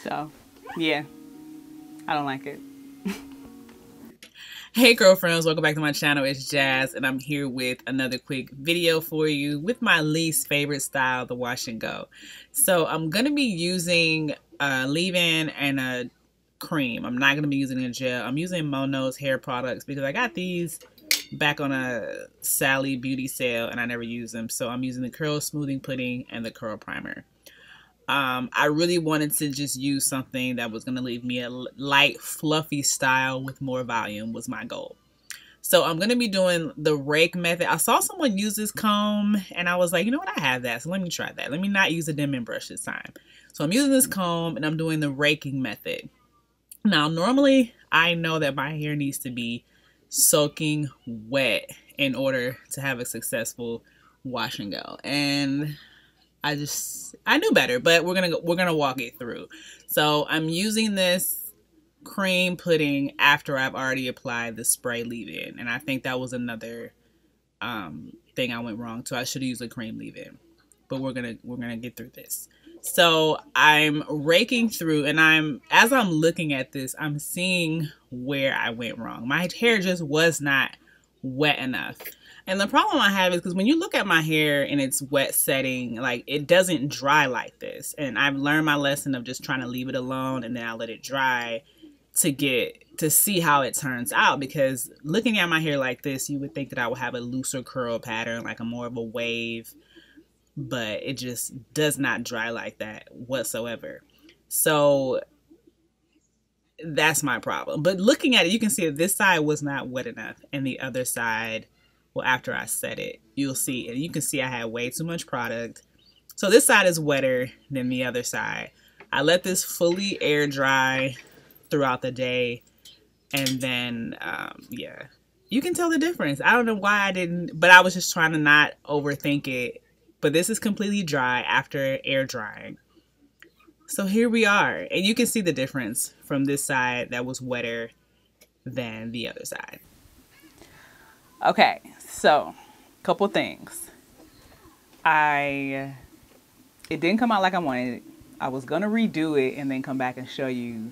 So, yeah, I don't like it. Hey girlfriends, welcome back to my channel. It's Jazz, and I'm here with another quick video for you with my least favorite style, the wash and go. So I'm going to be using a leave-in and a cream. I'm not going to be using a gel. I'm using MoKnowsHair products because I got these back on a Sally Beauty sale and I never use them. So I'm using the Curl Smoothing Pudding and the Curl Primer. I really wanted to just use something that was going to leave me a light, fluffy style with more volume was my goal. So I'm going to be doing the rake method. I saw someone use this comb and I was like, you know what? I have that. So let me try that. Let me not use a Denman brush this time. So I'm using this comb and I'm doing the raking method. Now, normally I know that my hair needs to be soaking wet in order to have a successful wash and go. And I knew better, but we're gonna walk it through. So I'm using this cream pudding after I've already applied the spray leave-in, and I think that was another thing I went wrong. So I should have used a cream leave-in, but we're gonna get through this. So I'm raking through, and as I'm looking at this, I'm seeing where I went wrong. My hair just was not wet enough. And the problem I have is because when you look at my hair in its wet setting, like it doesn't dry like this. And I've learned my lesson of just trying to leave it alone and then I let it dry to see how it turns out. Because looking at my hair like this, you would think that I would have a looser curl pattern, like a more of a wave, but it just does not dry like that whatsoever. So that's my problem. But looking at it, you can see that this side was not wet enough and the other side, well, after I set it, you'll see, and you can see I had way too much product. So this side is wetter than the other side. I let this fully air dry throughout the day. And then, yeah, you can tell the difference. I don't know why I didn't, but I was just trying to not overthink it. But this is completely dry after air drying. So here we are. And you can see the difference from this side that was wetter than the other side. Okay, so couple things. It didn't come out like I wanted it. I was gonna redo it and then come back and show you,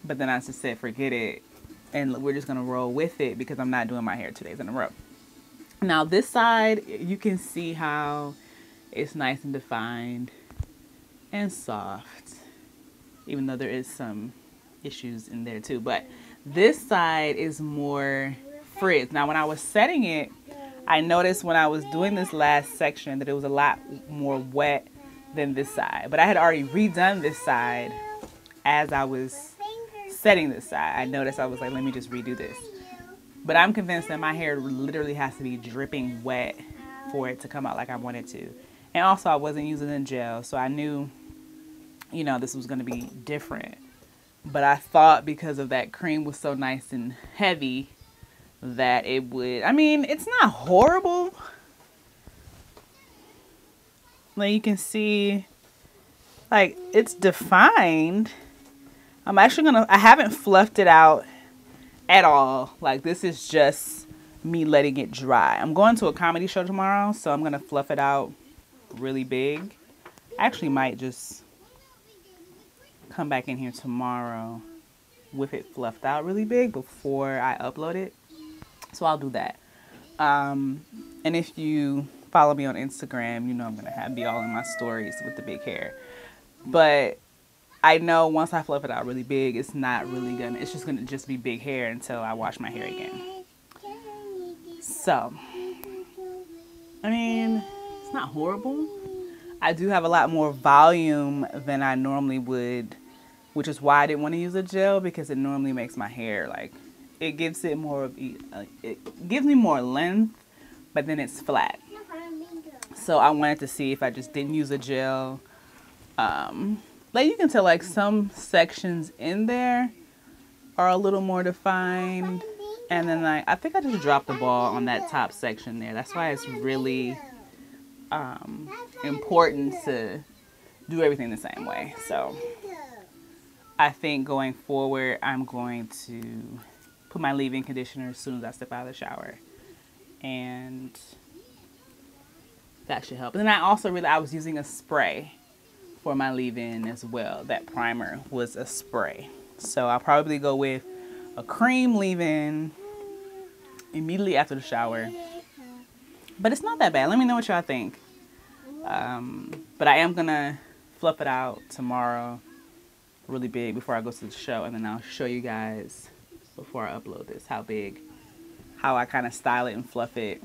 but then I just said forget it, and we're just gonna roll with it because I'm not doing my hair 2 days in a row. Now this side, you can see how it's nice and defined and soft, even though there is some issues in there too. But this side is more frizz. Now when I was setting it, I noticed when I was doing this last section that it was a lot more wet than this side. But I had already redone this side as I was setting this side. I noticed, I was like, let me just redo this. But I'm convinced that my hair literally has to be dripping wet for it to come out like I wanted to. And also I wasn't using a gel, so I knew, you know, this was going to be different. But I thought because of that cream was so nice and heavy that it would, I mean, it's not horrible. Like you can see, like it's defined. I haven't fluffed it out at all. Like this is just me letting it dry. I'm going to a comedy show tomorrow, so I'm going to fluff it out really big. I actually might just come back in here tomorrow with it fluffed out really big before I upload it. So I'll do that. And if you follow me on Instagram, you know I'm going to be all in my stories with the big hair. But I know once I fluff it out really big, it's just going to be big hair until I wash my hair again. So, I mean, it's not horrible. I do have a lot more volume than I normally would, which is why I didn't want to use a gel, because it normally makes my hair like, it gives it more of, it gives me more length, but then it's flat. So I wanted to see if I just didn't use a gel. Like you can tell, like some sections in there are a little more defined, and then I think I just dropped the ball on that top section there. That's why it's really important to do everything the same way. So I think going forward, I'm going to put my leave-in conditioner as soon as I step out of the shower, and that should help. And then I was using a spray for my leave-in as well. That primer was a spray. So I'll probably go with a cream leave-in immediately after the shower. But it's not that bad. Let me know what y'all think. But I am gonna fluff it out tomorrow really big before I go to the show, and then I'll show you guys before I upload this how I kind of style it and fluff it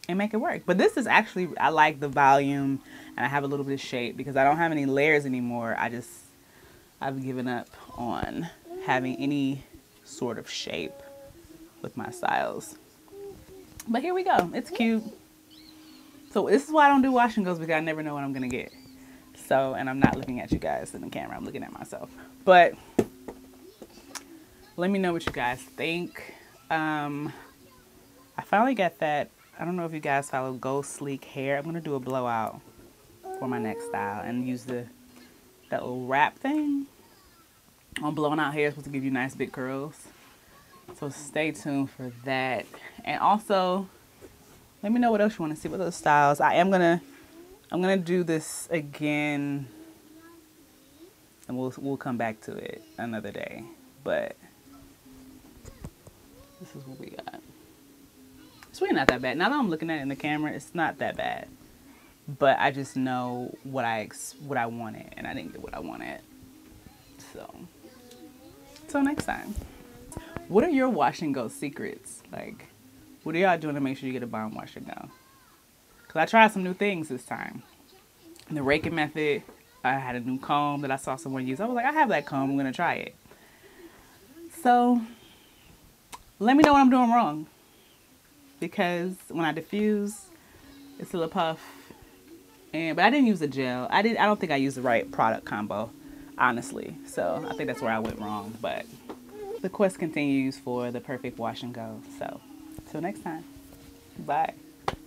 and make it work. But this is actually, I like the volume, and I have a little bit of shape because I don't have any layers anymore. I've given up on having any sort of shape with my styles. But here we go. It's cute. So this is why I don't do wash and goes, because I never know what I'm gonna get. So, and I'm not looking at you guys in the camera, I'm looking at myself. But let me know what you guys think. I finally got that. I don't know if you guys follow Go Sleek Hair. I'm gonna do a blowout for my next style and use that little wrap thing on blowing out hair. It's supposed to give you nice big curls. So stay tuned for that. And also, let me know what else you want to see with those styles. I'm gonna do this again, and we'll come back to it another day. But this is what we got. It's really not that bad. Now that I'm looking at it in the camera, it's not that bad. But I just know what I wanted, and I didn't get what I wanted. So, till next time. What are your wash and go secrets? Like, what are y'all doing to make sure you get a bomb wash and go? Because I tried some new things this time. The raking method, I had a new comb that I saw someone use. I was like, I have that comb, I'm going to try it. So, let me know what I'm doing wrong. Because when I diffuse, it's a little puff. But I didn't use a gel. I don't think I used the right product combo, honestly. So, I think that's where I went wrong. But the quest continues for the perfect wash and go. So, till next time. Bye.